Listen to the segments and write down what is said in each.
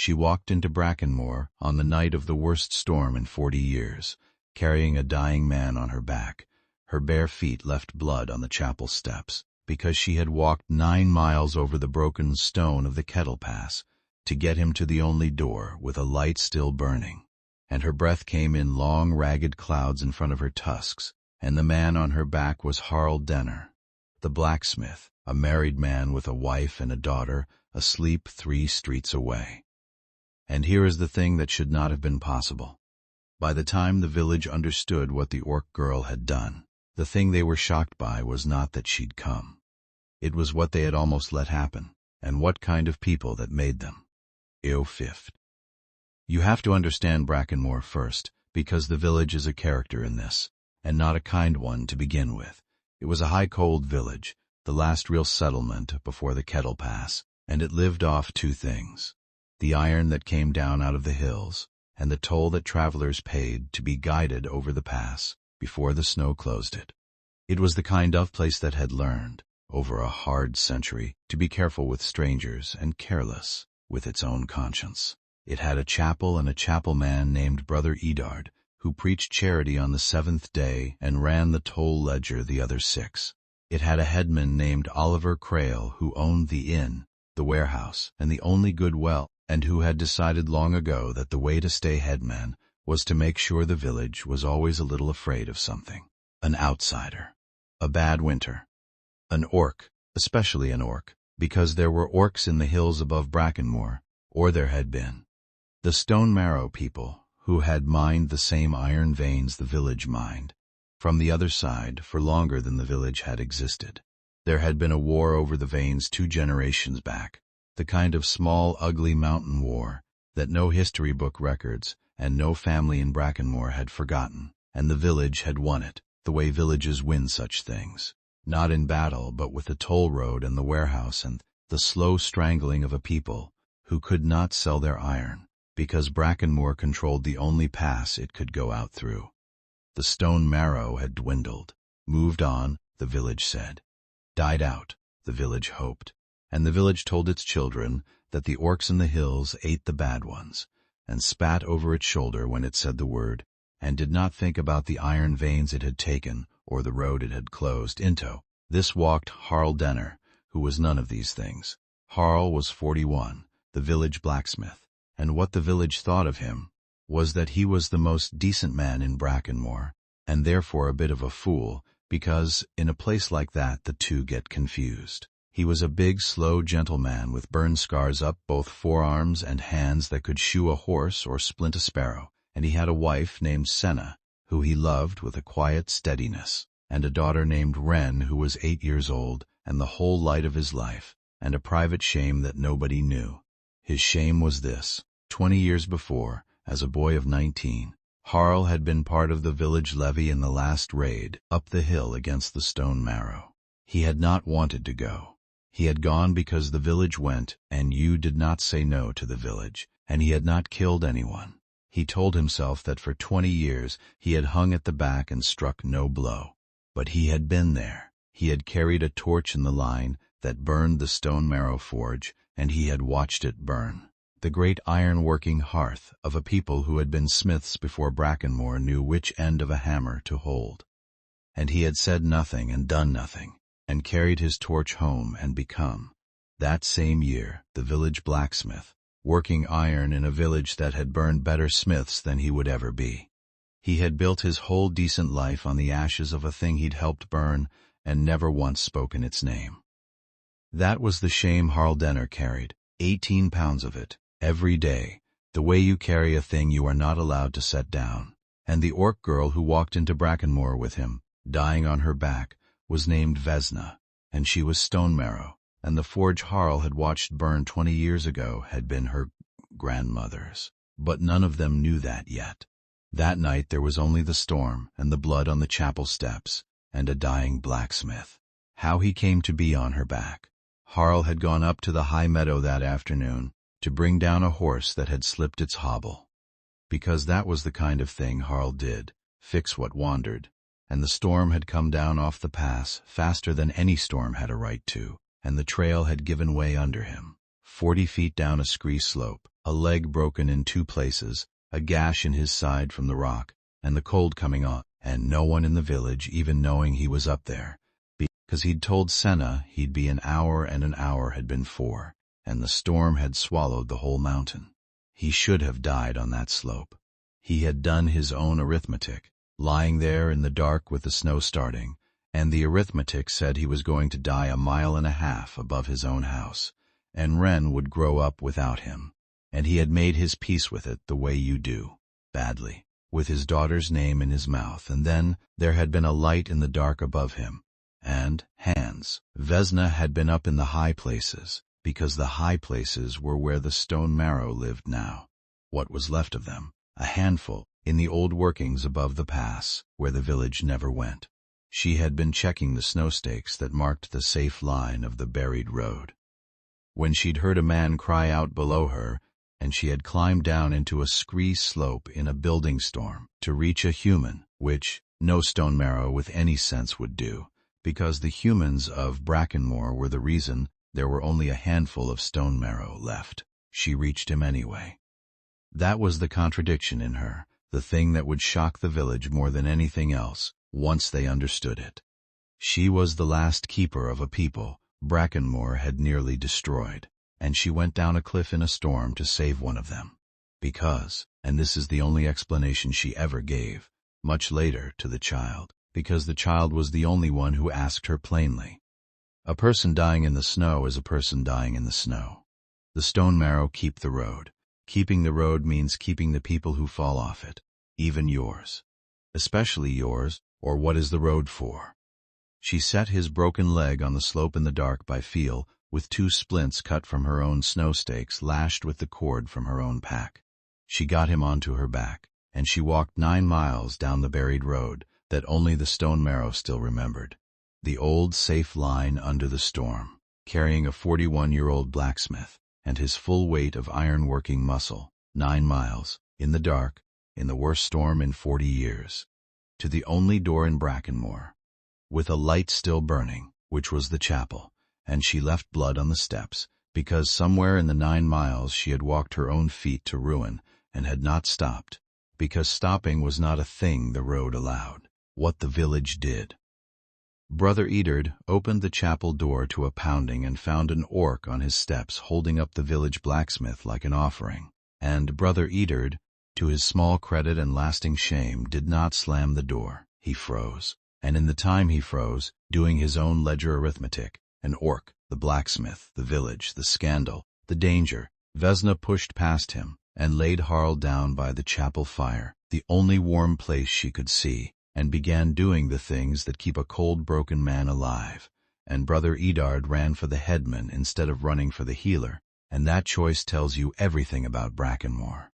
She walked into Brackenmoor on the night of the worst storm in 40 years, carrying a dying man on her back. Her bare feet left blood on the chapel steps, because she had walked 9 miles over the broken stone of the Kettle Pass to get him to the only door with a light still burning. And her breath came in long, ragged clouds in front of her tusks, and the man on her back was Harle Denner, the blacksmith, a married man with a wife and a daughter, asleep 3 streets away. And here is the thing that should not have been possible. By the time the village understood what the orc girl had done, the thing they were shocked by was not that she'd come. It was what they had almost let happen, and what kind of people that made them. Fifth. You have to understand Brackenmoor first, because the village is a character in this, and not a kind one to begin with. It was a high-cold village, the last real settlement before the Kettle Pass, and it lived off 2 things: the iron that came down out of the hills, and the toll that travelers paid to be guided over the pass before the snow closed it. It was the kind of place that had learned, over a hard century, to be careful with strangers and careless with its own conscience. It had a chapel and a chapel man named Brother Edard, who preached charity on the 7th day and ran the toll ledger the other 6. It had a headman named Oliver Crail, who owned the inn, the warehouse, and the only good well, and who had decided long ago that the way to stay headman was to make sure the village was always a little afraid of something. An outsider. A bad winter. An orc, especially an orc, because there were orcs in the hills above Brackenmoor, or there had been. The Stone Marrow people, who had mined the same iron veins the village mined, from the other side for longer than the village had existed. There had been a war over the veins 2 generations back, the kind of small, ugly mountain war that no history book records and no family in Brackenmoor had forgotten, and the village had won it, the way villages win such things. Not in battle, but with the toll road and the warehouse and the slow strangling of a people who could not sell their iron, because Brackenmoor controlled the only pass it could go out through. The Stone Marrow had dwindled, moved on, the village said. Died out, the village hoped. And the village told its children that the orcs in the hills ate the bad ones, and spat over its shoulder when it said the word, and did not think about the iron veins it had taken or the road it had closed into. This walked Harle Denner, who was none of these things. Harle was 41, the village blacksmith, and what the village thought of him was that he was the most decent man in Brackenmoor, and therefore a bit of a fool, because in a place like that the 2 get confused. He was a big, slow, gentle man with burn scars up both forearms and hands that could shoe a horse or splint a sparrow, and he had a wife named Senna, who he loved with a quiet steadiness, and a daughter named Wren who was 8 years old, and the whole light of his life, and a private shame that nobody knew. His shame was this: 20 years before, as a boy of 19, Harle had been part of the village levy in the last raid up the hill against the Stone Marrow. He had not wanted to go. He had gone because the village went, and you did not say no to the village, and he had not killed anyone. He told himself that for 20 years he had hung at the back and struck no blow. But he had been there. He had carried a torch in the line that burned the Stone Marrow forge, and he had watched it burn. The great iron-working hearth of a people who had been smiths before Brackenmoor knew which end of a hammer to hold. And he had said nothing and done nothing, and carried his torch home and become, that same year, the village blacksmith, working iron in a village that had burned better smiths than he would ever be. He had built his whole decent life on the ashes of a thing he'd helped burn and never once spoken its name. That was the shame Harle Denner carried, 18 pounds of it, every day, the way you carry a thing you are not allowed to set down. And the orc girl who walked into Brackenmoor with him, dying on her back, was named Vesna, and she was Stone Marrow, and the forge Harle had watched burn 20 years ago had been her grandmother's. But none of them knew that yet. That night there was only the storm and the blood on the chapel steps, and a dying blacksmith. How he came to be on her back. Harle had gone up to the high meadow that afternoon to bring down a horse that had slipped its hobble. Because that was the kind of thing Harle did, fix what wandered, and the storm had come down off the pass faster than any storm had a right to, and the trail had given way under him, 40 feet down a scree slope, a leg broken in 2 places, a gash in his side from the rock, and the cold coming on, and no one in the village even knowing he was up there, because he'd told Senna he'd be an hour and an hour had been 4, and the storm had swallowed the whole mountain. He should have died on that slope. He had done his own arithmetic, lying there in the dark with the snow starting, and the arithmetic said he was going to die 1.5 miles above his own house, and Wren would grow up without him, and he had made his peace with it the way you do, badly, with his daughter's name in his mouth, and then there had been a light in the dark above him, and hands. Vesna had been up in the high places, because the high places were where the Stone Marrow lived now. What was left of them? A handful, in the old workings above the pass, where the village never went. She had been checking the snow stakes that marked the safe line of the buried road, when she'd heard a man cry out below her, and she had climbed down into a scree slope in a building storm to reach a human, which no Stone Marrow with any sense would do, because the humans of Brackenmoor were the reason there were only a handful of Stone Marrow left. She reached him anyway. That was the contradiction in her, the thing that would shock the village more than anything else, once they understood it. She was the last keeper of a people Brackenmoor had nearly destroyed, and she went down a cliff in a storm to save one of them. Because, and this is the only explanation she ever gave, much later to the child, because the child was the only one who asked her plainly. A person dying in the snow is a person dying in the snow. The Stone Marrow keep the road. Keeping the road means keeping the people who fall off it, even yours. Especially yours, or what is the road for? She set his broken leg on the slope in the dark by feel, with 2 splints cut from her own snow stakes lashed with the cord from her own pack. She got him onto her back, and she walked 9 miles down the buried road that only the Stone Marrow still remembered. The old safe line under the storm, carrying a 41-year-old blacksmith and his full weight of iron-working muscle, 9 miles, in the dark, in the worst storm in 40 years, to the only door in Brackenmoor, with a light still burning, which was the chapel, and she left blood on the steps, because somewhere in the 9 miles she had walked her own feet to ruin and had not stopped, because stopping was not a thing the road allowed. What the village did. Brother Edard opened the chapel door to a pounding and found an orc on his steps holding up the village blacksmith like an offering, and Brother Edard, to his small credit and lasting shame, did not slam the door. He froze, and in the time he froze, doing his own ledger arithmetic, an orc, the blacksmith, the village, the scandal, the danger, Vesna pushed past him and laid Harle down by the chapel fire, the only warm place she could see, and began doing the things that keep a cold broken man alive, and Brother Edard ran for the headman instead of running for the healer, and that choice tells you everything about Brackenmoor.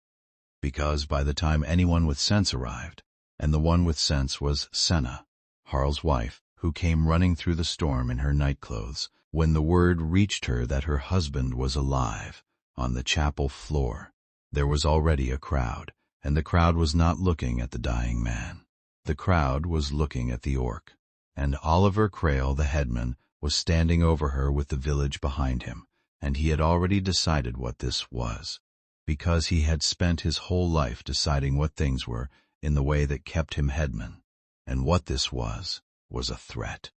Because by the time anyone with sense arrived, and the one with sense was Senna, Harle's wife, who came running through the storm in her nightclothes, when the word reached her that her husband was alive, on the chapel floor, there was already a crowd, and the crowd was not looking at the dying man. The crowd was looking at the orc, and Oliver Crail, the headman, was standing over her with the village behind him, and he had already decided what this was, because he had spent his whole life deciding what things were in the way that kept him headman, and what this was a threat.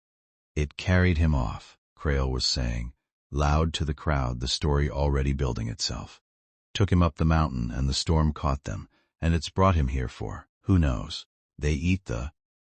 It carried him off, Crail was saying, loud to the crowd, the story already building itself. Took him up the mountain, and the storm caught them, and it's brought him here for, who knows. They eat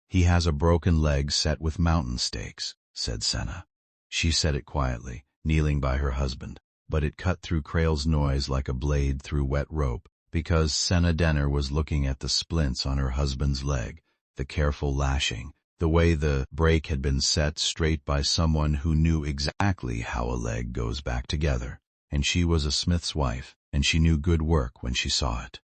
he has a broken leg set with mountain stakes, said Senna. She said it quietly, kneeling by her husband, but it cut through Crail's noise like a blade through wet rope, because Harle Denner was looking at the splints on her husband's leg, the careful lashing, the way the break had been set straight by someone who knew exactly how a leg goes back together, and she was a smith's wife, and she knew good work when she saw it.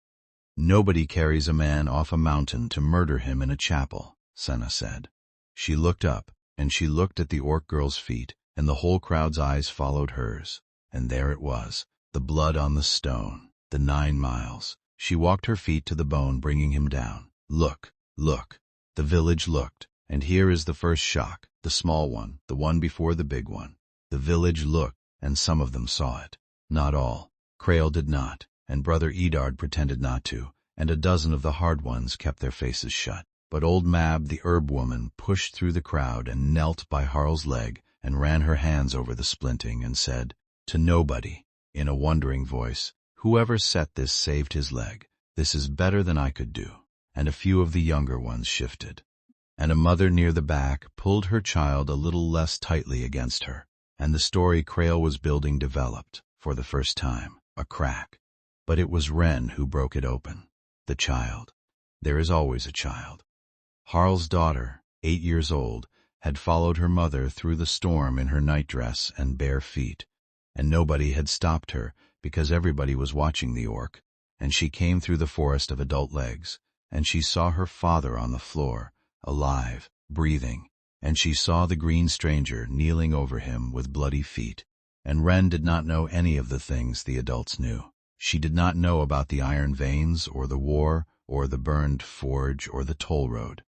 Nobody carries a man off a mountain to murder him in a chapel, Senna said. She looked up, and she looked at the orc girl's feet, and the whole crowd's eyes followed hers, and there it was, the blood on the stone, the 9 miles. She walked her feet to the bone, bringing him down. Look, look. The village looked, and here is the first shock, the small one, the one before the big one. The village looked, and some of them saw it. Not all. Crail did not, and Brother Edard pretended not to, and a dozen of the hard ones kept their faces shut. But old Mab, the herb woman, pushed through the crowd and knelt by Harle's leg and ran her hands over the splinting and said, to nobody, in a wondering voice, whoever set this saved his leg. This is better than I could do. And a few of the younger ones shifted. And a mother near the back pulled her child a little less tightly against her, and the story Crail was building developed, for the first time, a crack. But it was Wren who broke it open. The child. There is always a child. Harle's daughter, 8 years old, had followed her mother through the storm in her nightdress and bare feet, and nobody had stopped her because everybody was watching the orc, and she came through the forest of adult legs, and she saw her father on the floor, alive, breathing, and she saw the green stranger kneeling over him with bloody feet. And Wren did not know any of the things the adults knew. She did not know about the iron veins, or the war, or the burned forge, or the toll road.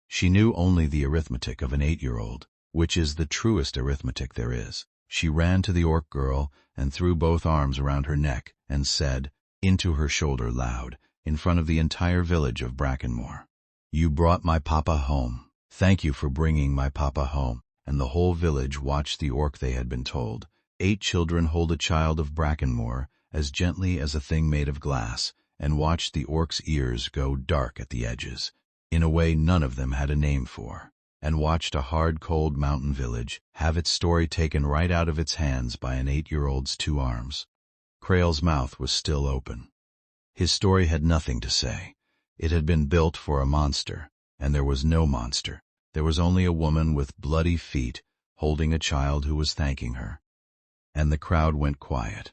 She knew only the arithmetic of an 8-year-old, which is the truest arithmetic there is. She ran to the orc girl and threw both arms around her neck and said, into her shoulder loud, in front of the entire village of Brackenmoor, "You brought my papa home. Thank you for bringing my papa home." And the whole village watched the orc they had been told. 8 children hold a child of Brackenmoor as gently as a thing made of glass, and watched the orc's ears go dark at the edges, in a way none of them had a name for, and watched a hard, cold mountain village have its story taken right out of its hands by an 8-year-old's 2 arms. Crail's mouth was still open. His story had nothing to say. It had been built for a monster, and there was no monster. There was only a woman with bloody feet holding a child who was thanking her. And the crowd went quiet.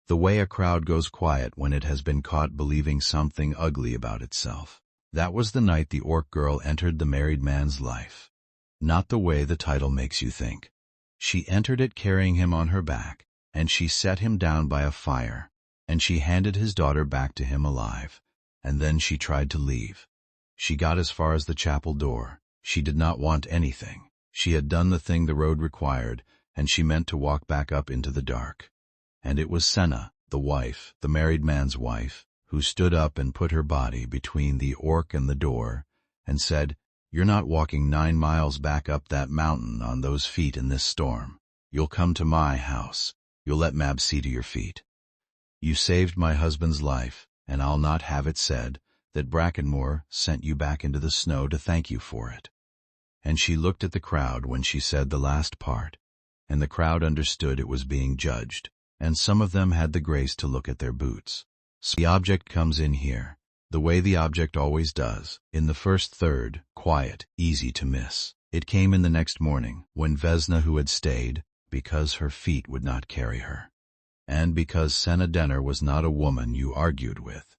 The way a crowd goes quiet when it has been caught believing something ugly about itself. That was the night the orc girl entered the married man's life. Not the way the title makes you think. She entered it carrying him on her back, and she set him down by a fire, and she handed his daughter back to him alive, and then she tried to leave. She got as far as the chapel door. She did not want anything. She had done the thing the road required, and she meant to walk back up into the dark. And it was Senna, the wife, the married man's wife, who stood up and put her body between the orc and the door, and said, "You're not walking 9 miles back up that mountain on those feet in this storm. You'll come to my house. You'll let Mab see to your feet. You saved my husband's life, and I'll not have it said that Brackenmoor sent you back into the snow to thank you for it." And she looked at the crowd when she said the last part, and the crowd understood it was being judged, and some of them had the grace to look at their boots. So the object comes in here, the way the object always does, in the first third, quiet, easy to miss. It came in the next morning, when Vesna, who had stayed, because her feet would not carry her, and because Harle Denner was not a woman you argued with,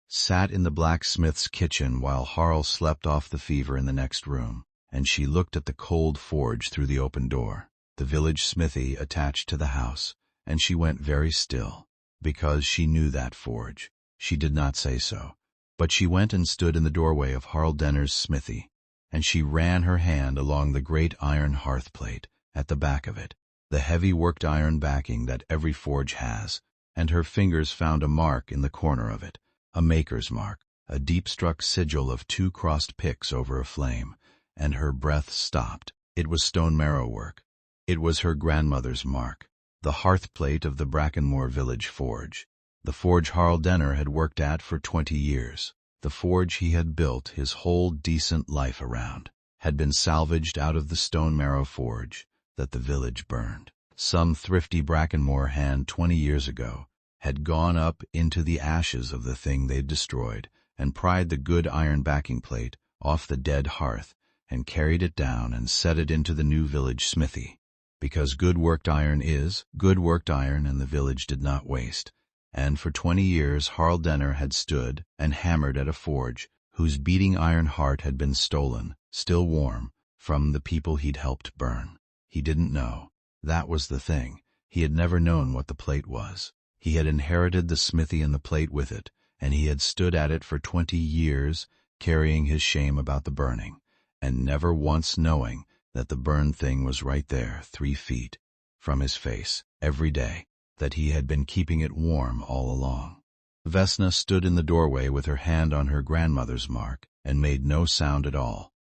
sat in the blacksmith's kitchen while Harle slept off the fever in the next room, and she looked at the cold forge through the open door, the village smithy attached to the house, and she went very still, because she knew that forge. She did not say so, but she went and stood in the doorway of Harle Denner's smithy, and she ran her hand along the great iron hearth plate at the back of it, the heavy worked iron backing that every forge has, and her fingers found a mark in the corner of it, a maker's mark, a deep-struck sigil of 2 crossed picks over a flame, and her breath stopped. It was stone marrow work. It was her grandmother's mark, the hearth plate of the Brackenmoor village forge, the forge Harle Denner had worked at for 20 years, the forge he had built his whole decent life around, had been salvaged out of the Stone Marrow forge that the village burned. Some thrifty Brackenmoor hand 20 years ago had gone up into the ashes of the thing they'd destroyed and pried the good iron backing plate off the dead hearth and carried it down and set it into the new village smithy, because good worked iron is good worked iron, and the village did not waste. And for 20 years Harle Denner had stood and hammered at a forge whose beating iron heart had been stolen, still warm, from the people he'd helped burn. He didn't know. That was the thing. He had never known what the plate was. He had inherited the smithy and the plate with it, and he had stood at it for 20 years, carrying his shame about the burning, and never once knowing that the burned thing was right there, 3 feet from his face, every day. that he had been keeping it warm all along. Vesna stood in the doorway with her hand on her grandmother's mark and made no sound at all.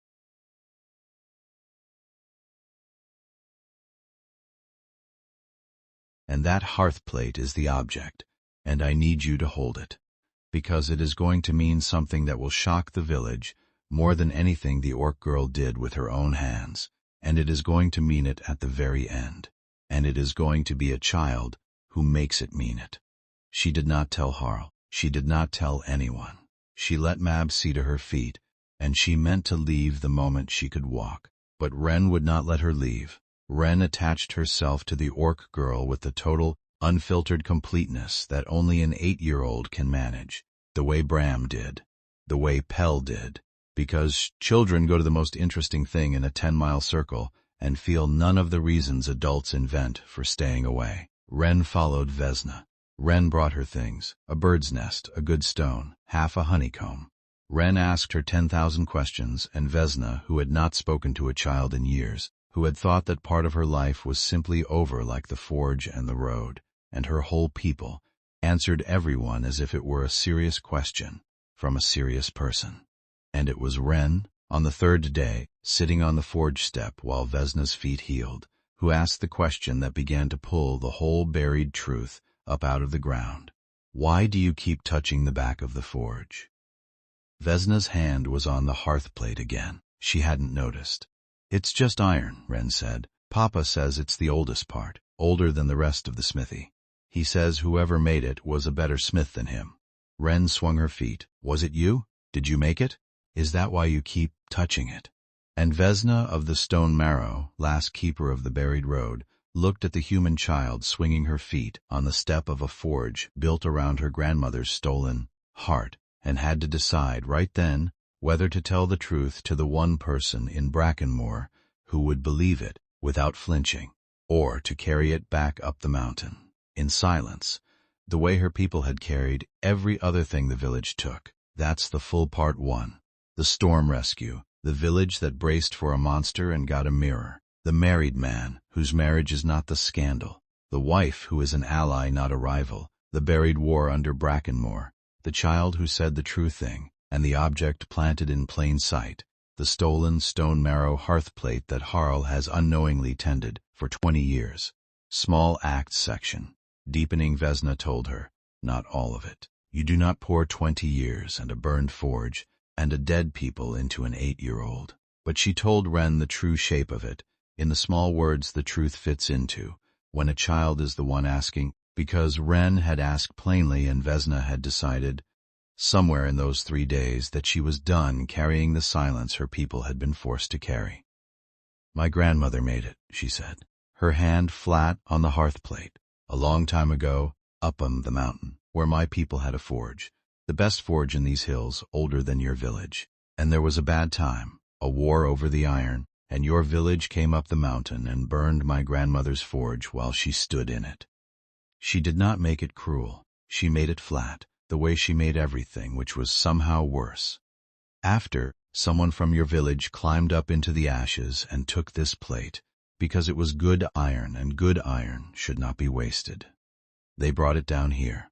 And that hearth plate is the object, and I need you to hold it, because it is going to mean something that will shock the village more than anything the orc girl did with her own hands, and it is going to mean it at the very end, and it is going to be a child who makes it mean it. She did not tell Harle. She did not tell anyone. She let Mab see to her feet, and she meant to leave the moment she could walk. But Wren would not let her leave. Wren attached herself to the orc girl with the total, unfiltered completeness that only an 8-year-old can manage, the way Bram did, the way Pell did, because children go to the most interesting thing in a 10-mile circle and feel none of the reasons adults invent for staying away. Wren followed Vesna. Wren brought her things, a bird's nest, a good stone, half a honeycomb. Wren asked her 10,000 questions, and Vesna, who had not spoken to a child in years, who had thought that part of her life was simply over like the forge and the road, and her whole people, answered everyone as if it were a serious question from a serious person. And it was Wren, on the third day, sitting on the forge step while Vesna's feet healed, who asked the question that began to pull the whole buried truth up out of the ground. Why do you keep touching the back of the forge? Vesna's hand was on the hearth plate again. She hadn't noticed. It's just iron, Wren said. Papa says it's the oldest part, older than the rest of the smithy. He says whoever made it was a better smith than him. Wren swung her feet. Was it you? Did you make it? Is that why you keep touching it? And Vesna of the Stone Marrow, last keeper of the buried road, looked at the human child swinging her feet on the step of a forge built around her grandmother's stolen heart, and had to decide right then whether to tell the truth to the one person in Brackenmoor who would believe it without flinching, or to carry it back up the mountain, in silence, the way her people had carried every other thing the village took. That's the full part one. The storm rescue, the village that braced for a monster and got a mirror, the married man whose marriage is not the scandal, the wife who is an ally not a rival, the buried war under Brackenmoor, the child who said the true thing, and the object planted in plain sight, the stolen Stone Marrow hearth plate that Harle has unknowingly tended for 20 years. Small acts section. Deepening, Vesna told her, not all of it. You do not pour 20 years and a burned forge and a dead people into an 8-year-old. But she told Wren the true shape of it, in the small words the truth fits into, when a child is the one asking, because Wren had asked plainly and Vesna had decided, somewhere in those 3 days, that she was done carrying the silence her people had been forced to carry. My grandmother made it, she said, her hand flat on the hearth plate, a long time ago, up on the mountain, where my people had a forge, the best forge in these hills, older than your village. And there was a bad time, a war over the iron, and your village came up the mountain and burned my grandmother's forge while she stood in it. She did not make it cruel. She made it flat, the way she made everything, which was somehow worse. After, someone from your village climbed up into the ashes and took this plate, because it was good iron, and good iron should not be wasted. They brought it down here.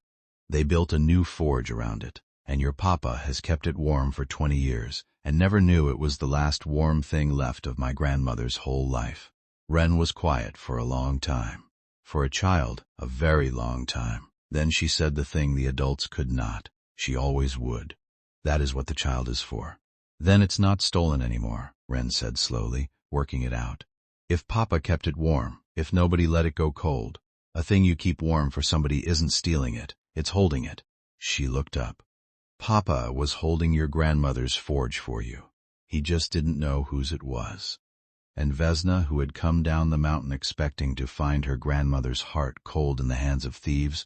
They built a new forge around it, and your papa has kept it warm for 20 years, and never knew it was the last warm thing left of my grandmother's whole life. Wren was quiet for a long time. For a child, a very long time. Then she said the thing the adults could not. She always would. That is what the child is for. Then it's not stolen anymore, Wren said slowly, working it out. If Papa kept it warm, if nobody let it go cold, a thing you keep warm for somebody isn't stealing it, it's holding it. She looked up. Papa was holding your grandmother's forge for you. He just didn't know whose it was. And Vesna, who had come down the mountain expecting to find her grandmother's heart cold in the hands of thieves,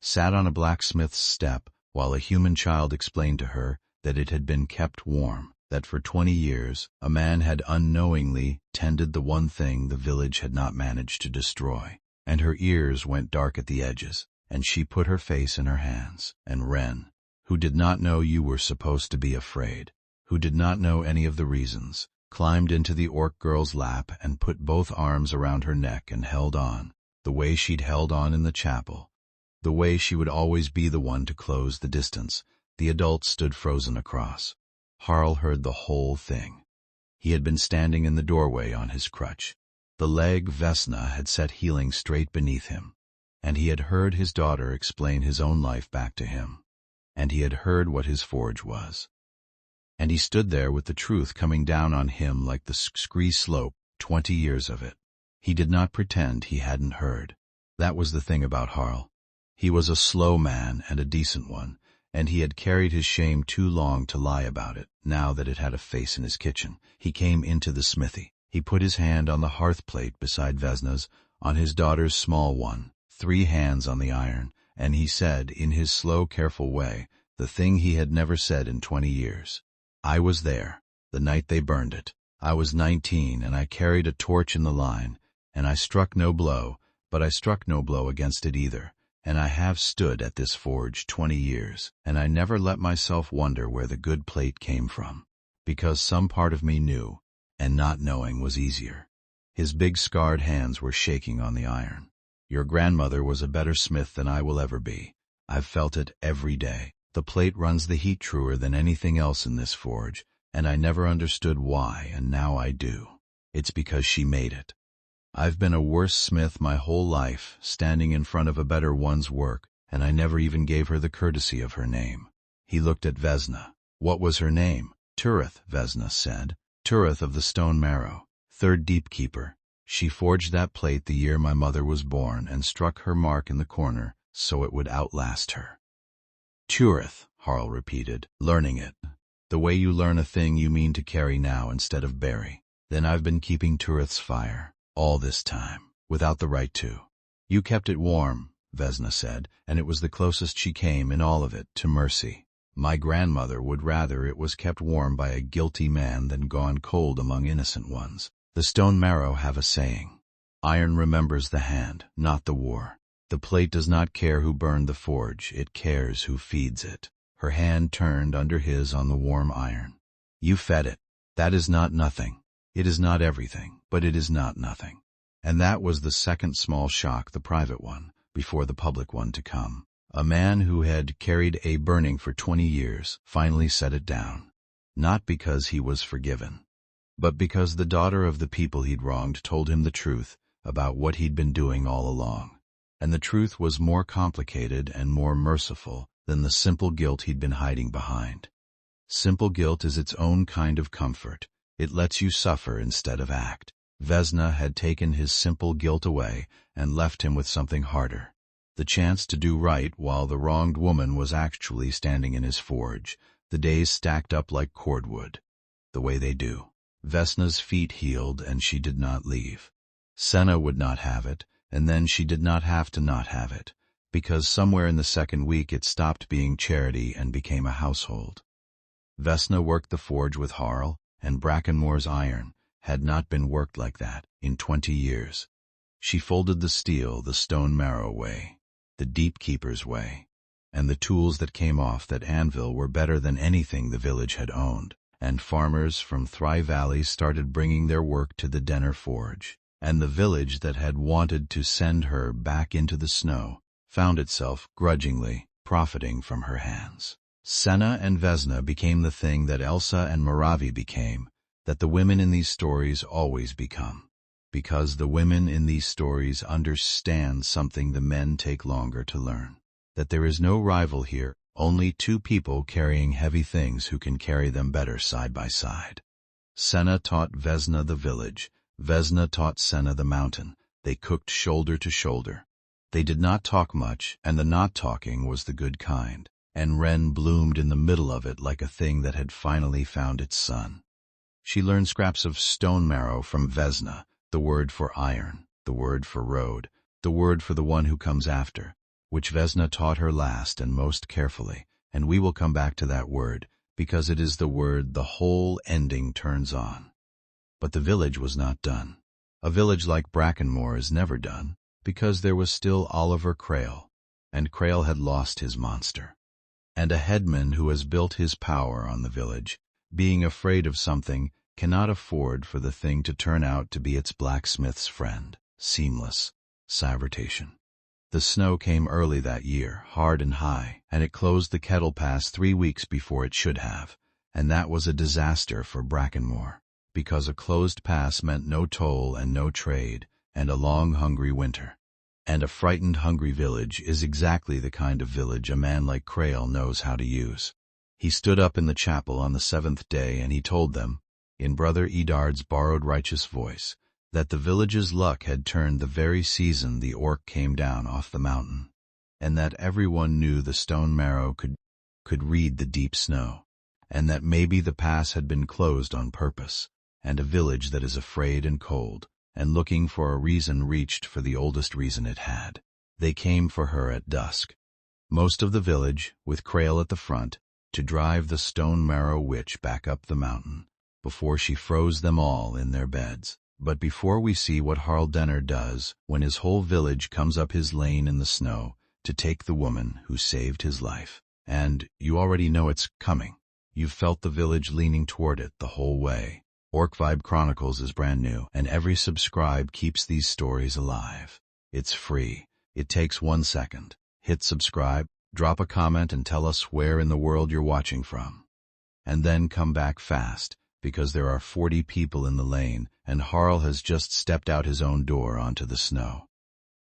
sat on a blacksmith's step while a human child explained to her that it had been kept warm, that for 20 years a man had unknowingly tended the one thing the village had not managed to destroy. And her ears went dark at the edges, and she put her face in her hands. And Wren, who did not know you were supposed to be afraid, who did not know any of the reasons, climbed into the orc girl's lap and put both arms around her neck and held on, the way she'd held on in the chapel, the way she would always be the one to close the distance. The adult stood frozen across. Harle heard the whole thing. He had been standing in the doorway on his crutch. The leg Vesna had set healing straight beneath him, and he had heard his daughter explain his own life back to him, and he had heard what his forge was. And he stood there with the truth coming down on him like the scree slope, 20 years of it. He did not pretend he hadn't heard. That was the thing about Harle. He was a slow man and a decent one, and he had carried his shame too long to lie about it. Now that it had a face in his kitchen, he came into the smithy. He put his hand on the hearth plate beside Vesna's, on his daughter's small one, 3 hands on the iron, and he said, in his slow, careful way, the thing he had never said in 20 years. I was there, the night they burned it. I was 19, and I carried a torch in the line, and I struck no blow, but I struck no blow against it either. And I have stood at this forge 20 years, and I never let myself wonder where the good plate came from, because some part of me knew, and not knowing was easier. His big scarred hands were shaking on the iron. Your grandmother was a better smith than I will ever be. I've felt it every day. The plate runs the heat truer than anything else in this forge, and I never understood why, and now I do. It's because she made it. I've been a worse smith my whole life, standing in front of a better one's work, and I never even gave her the courtesy of her name. He looked at Vesna. What was her name? Turith, Vesna said. Turith of the Stone Marrow, 3rd Deepkeeper. She forged that plate the year my mother was born and struck her mark in the corner so it would outlast her. Turith, Harle repeated, learning it. The way you learn a thing you mean to carry now instead of bury. Then I've been keeping Turith's fire. All this time, without the right to. You kept it warm, Vesna said, and it was the closest she came in all of it to mercy. My grandmother would rather it was kept warm by a guilty man than gone cold among innocent ones. The Stone Marrow have a saying. Iron remembers the hand, not the war. The plate does not care who burned the forge, it cares who feeds it. Her hand turned under his on the warm iron. You fed it. That is not nothing. It is not everything, but it is not nothing. And that was the second small shock, the private one, before the public one to come. A man who had carried a burning for 20 years finally set it down. Not because he was forgiven, but because the daughter of the people he'd wronged told him the truth about what he'd been doing all along. And the truth was more complicated and more merciful than the simple guilt he'd been hiding behind. Simple guilt is its own kind of comfort. It lets you suffer instead of act. Vesna had taken his simple guilt away and left him with something harder. The chance to do right while the wronged woman was actually standing in his forge, the days stacked up like cordwood, the way they do. Vesna's feet healed and she did not leave. Senna would not have it, and then she did not have to not have it, because somewhere in the 2nd week it stopped being charity and became a household. Vesna worked the forge with Harle, and Brackenmoor's iron had not been worked like that in 20 years. She folded the steel the Stone Marrow way, the Deepkeeper's way, and the tools that came off that anvil were better than anything the village had owned, and farmers from Thry Valley started bringing their work to the Denner forge, and the village that had wanted to send her back into the snow found itself grudgingly profiting from her hands. Senna and Vesna became the thing that Elsa and Moravi became, that the women in these stories always become, because the women in these stories understand something the men take longer to learn, that there is no rival here, only 2 people carrying heavy things who can carry them better side by side. Senna taught Vesna the village, Vesna taught Senna the mountain. They cooked shoulder to shoulder. They did not talk much, and the not talking was the good kind. And Wren bloomed in the middle of it like a thing that had finally found its sun. She learned scraps of Stone Marrow from Vesna, the word for iron, the word for road, the word for the one who comes after, which Vesna taught her last and most carefully, and we will come back to that word, because it is the word the whole ending turns on. But the village was not done. A village like Brackenmoor is never done, because there was still Oliver Crail, and Crail had lost his monster. And a headman who has built his power on the village, being afraid of something, cannot afford for the thing to turn out to be its blacksmith's friend, seamless, Sabritation. The snow came early that year, hard and high, and it closed the Kettle Pass 3 weeks before it should have, and that was a disaster for Brackenmoor, because a closed pass meant no toll and no trade, and a long, hungry winter. And a frightened, hungry village is exactly the kind of village a man like Crail knows how to use. He stood up in the chapel on the 7th day, and he told them, in Brother Eddard's borrowed righteous voice, that the village's luck had turned the very season the orc came down off the mountain, and that everyone knew the Stone Marrow could read the deep snow, and that maybe the pass had been closed on purpose, and a village that is afraid and cold, and looking for a reason reached for the oldest reason it had. They came for her at dusk, most of the village, with Crail at the front, to drive the Stone Marrow witch back up the mountain, before she froze them all in their beds. But before we see what Harle Denner does when his whole village comes up his lane in the snow to take the woman who saved his life, and you already know it's coming. You've felt the village leaning toward it the whole way. Orc Vibe Chronicles is brand new, and every subscribe keeps these stories alive. It's free. It takes 1 second. Hit subscribe, drop a comment, and tell us where in the world you're watching from. And then come back fast, because there are 40 people in the lane, and Harle has just stepped out his own door onto the snow.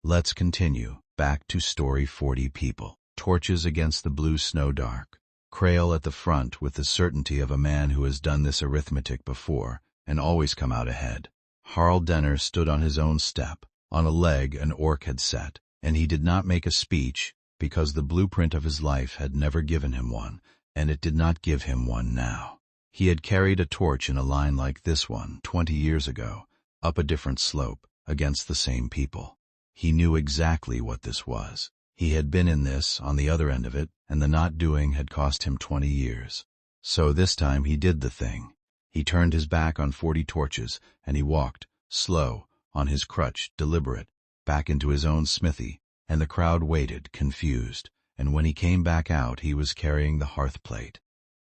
Let's continue, back to story 40 people. Torches against the blue snow dark. Crail at the front with the certainty of a man who has done this arithmetic before, and always come out ahead. Harle Denner stood on his own step, on a leg an orc had set, and he did not make a speech, because the blueprint of his life had never given him one, and it did not give him one now. He had carried a torch in a line like this one 20 years ago, up a different slope, against the same people. He knew exactly what this was. He had been in this, on the other end of it, and the not doing had cost him 20 years. So this time he did the thing. He turned his back on 40 torches, and he walked, slow, on his crutch, deliberate, back into his own smithy, and the crowd waited, confused, and when he came back out he was carrying the hearth plate.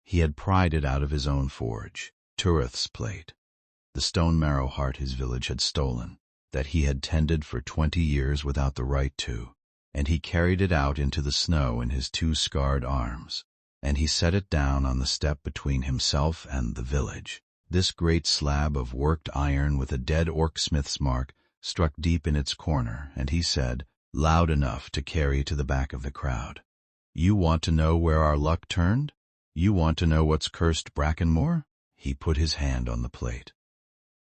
He had pried it out of his own forge, Tureth's plate, the Stone Marrow heart his village had stolen, that he had tended for 20 years without the right to, and he carried it out into the snow in his 2 scarred arms, and he set it down on the step between himself and the village. This great slab of worked iron with a dead orc smith's mark struck deep in its corner, and he said, loud enough to carry to the back of the crowd, "You want to know where our luck turned? You want to know what's cursed Brackenmoor?" He put his hand on the plate.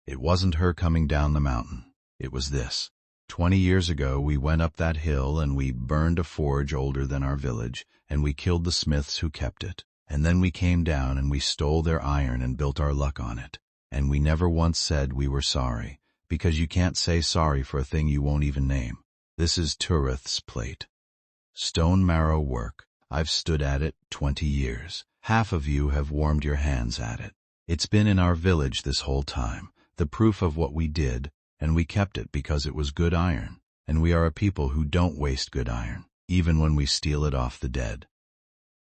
It wasn't her coming down the mountain. It was this. 20 years ago we went up that hill and we burned a forge older than our village, and we killed the smiths who kept it. And then we came down and we stole their iron and built our luck on it. And we never once said we were sorry, because you can't say sorry for a thing you won't even name. This is Tureth's plate. Stone Marrow work. I've stood at it 20 years. Half of you have warmed your hands at it. It's been in our village this whole time, the proof of what we did, and we kept it because it was good iron, and we are a people who don't waste good iron, even when we steal it off the dead.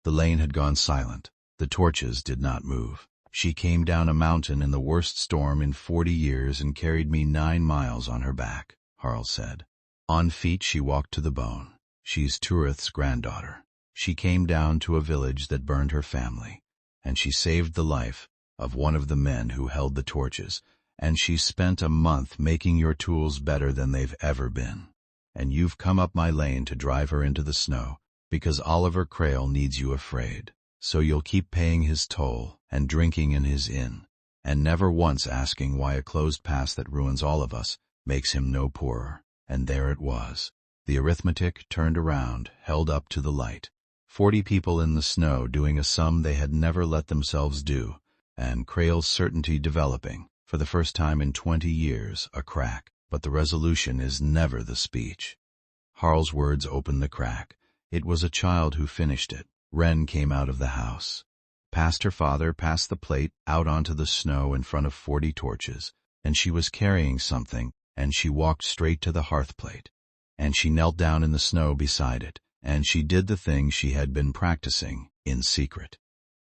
The lane had gone silent. The torches did not move. She came down a mountain in the worst storm in 40 years and carried me 9 miles on her back, Harle said. On feet she walked to the bone. She's Tureth's granddaughter. She came down to a village that burned her family, and she saved the life of one of the men who held the torches, and she spent a month making your tools better than they've ever been. And you've come up my lane to drive her into the snow, because Oliver Crail needs you afraid. So you'll keep paying his toll and drinking in his inn, and never once asking why a closed pass that ruins all of us makes him no poorer. And there it was. The arithmetic turned around, held up to the light. 40 people in the snow doing a sum they had never let themselves do, and Crail's certainty developing, for the first time in 20 years, a crack. But the resolution is never the speech. Harle's words opened the crack. It was a child who finished it. Wren came out of the house, past her father, past the plate, out onto the snow in front of 40 torches, and she was carrying something, and she walked straight to the hearth plate, and she knelt down in the snow beside it, and she did the thing she had been practicing in secret.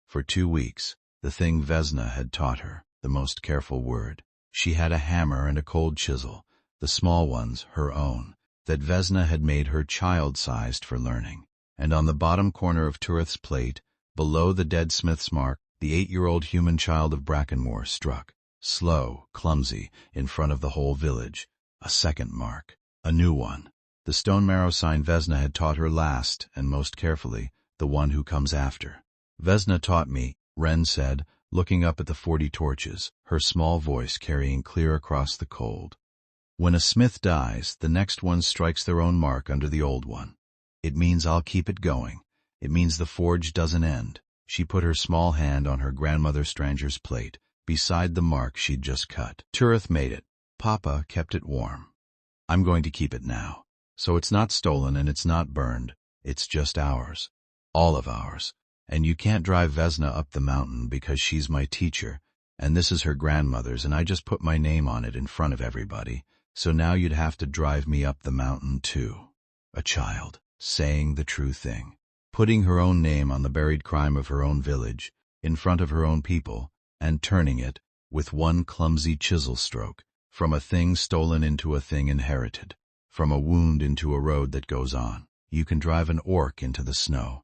For 2 weeks, the thing Vesna had taught her, the most careful word. She had a hammer and a cold chisel, the small ones her own, that Vesna had made her child-sized for learning. And on the bottom corner of Turith's plate, below the dead smith's mark, the 8-year-old human child of Brackenmoor struck, slow, clumsy, in front of the whole village. A second mark. A new one. The Stone Marrow sign Vesna had taught her last, and most carefully, the one who comes after. Vesna taught me, Wren said, looking up at the 40 torches, her small voice carrying clear across the cold. When a smith dies, the next one strikes their own mark under the old one. It means I'll keep it going. It means the forge doesn't end. She put her small hand on her grandmother Stranger's plate, beside the mark she'd just cut. Turith made it. Papa kept it warm. I'm going to keep it now. So it's not stolen and it's not burned. It's just ours. All of ours. And you can't drive Vesna up the mountain because she's my teacher, and this is her grandmother's, and I just put my name on it in front of everybody, so now you'd have to drive me up the mountain too. A child, saying the true thing, putting her own name on the buried crime of her own village, in front of her own people, and turning it, with one clumsy chisel stroke, from a thing stolen into a thing inherited, from a wound into a road that goes on. You can drive an orc into the snow.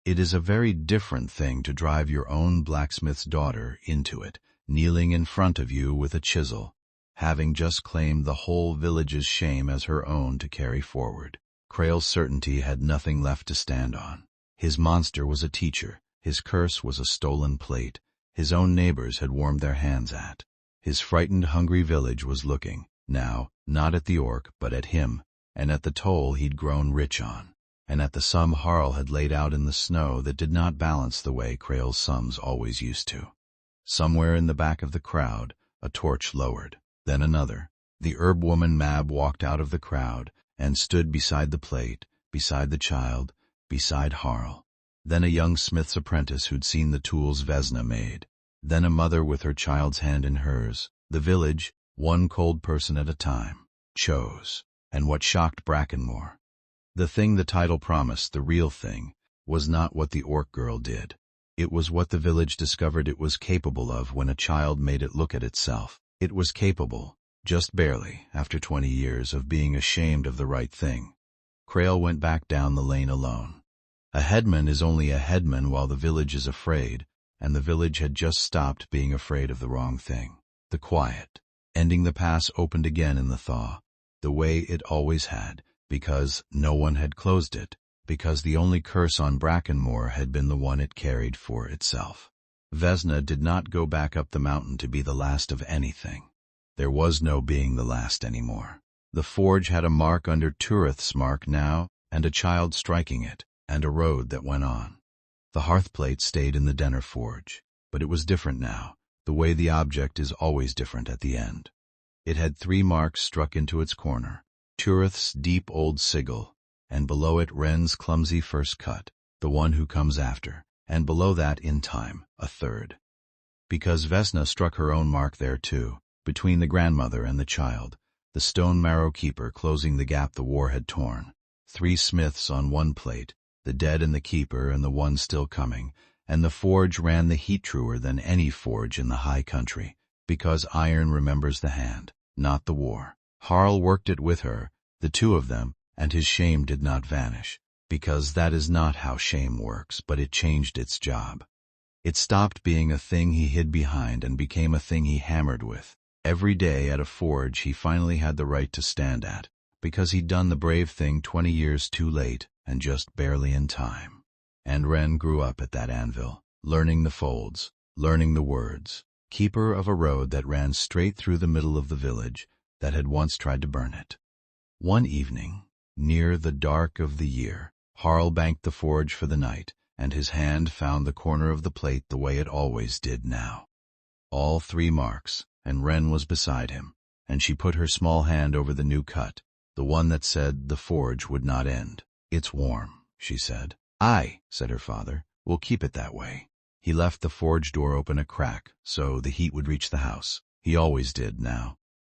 It is a very different thing to drive your own blacksmith's daughter into it, kneeling in front of you with a chisel, having just claimed the whole village's shame as her own to carry forward. Crail's certainty had nothing left to stand on. His monster was a teacher, his curse was a stolen plate, his own neighbors had warmed their hands at. His frightened, hungry village was looking, now, not at the orc, but at him, and at the toll he'd grown rich on, and at the sum Harle had laid out in the snow that did not balance the way Crail's sums always used to. Somewhere in the back of the crowd, a torch lowered, then another. The herb woman Mab walked out of the crowd and stood beside the plate, beside the child, beside Harle. Then a young smith's apprentice who'd seen the tools Vesna made. Then a mother with her child's hand in hers. The village, one cold person at a time, chose. And what shocked Brackenmoor, the thing the title promised, the real thing, was not what the orc girl did. It was what the village discovered it was capable of when a child made it look at itself. It was capable, just barely, after 20 years, of being ashamed of the right thing. Crail went back down the lane alone. A headman is only a headman while the village is afraid, and the village had just stopped being afraid of the wrong thing. The quiet, ending the pass, opened again in the thaw, the way it always had, because no one had closed it, because the only curse on Brackenmoor had been the one it carried for itself. Vesna did not go back up the mountain to be the last of anything. There was no being the last anymore. The forge had a mark under Turith's mark now, and a child striking it, and a road that went on. The hearthplate stayed in the Denner forge, but it was different now, the way the object is always different at the end. It had 3 marks struck into its corner, Turith's deep old sigil, and below it Wren's clumsy first cut, the one who comes after, and below that, in time, a third. Because Vesna struck her own mark there too, between the grandmother and the child, the Stone Marrow keeper closing the gap the war had torn. 3 smiths on one plate, the dead and the keeper and the one still coming, and the forge ran the heat truer than any forge in the high country, because iron remembers the hand, not the war. Harle worked it with her, the 2 of them, and his shame did not vanish, because that is not how shame works, but it changed its job. It stopped being a thing he hid behind and became a thing he hammered with. Every day at a forge he finally had the right to stand at, because he'd done the brave thing 20 years too late and just barely in time. And Wren grew up at that anvil, learning the folds, learning the words, keeper of a road that ran straight through the middle of the village that had once tried to burn it. One evening, near the dark of the year, Harle banked the forge for the night, and his hand found the corner of the plate the way it always did now. All 3 marks, and Wren was beside him, and she put her small hand over the new cut, the one that said the forge would not end. "It's warm," she said. "Aye," said her father, "we'll keep it that way." He left the forge door open a crack, so the heat would reach the house. He always did now,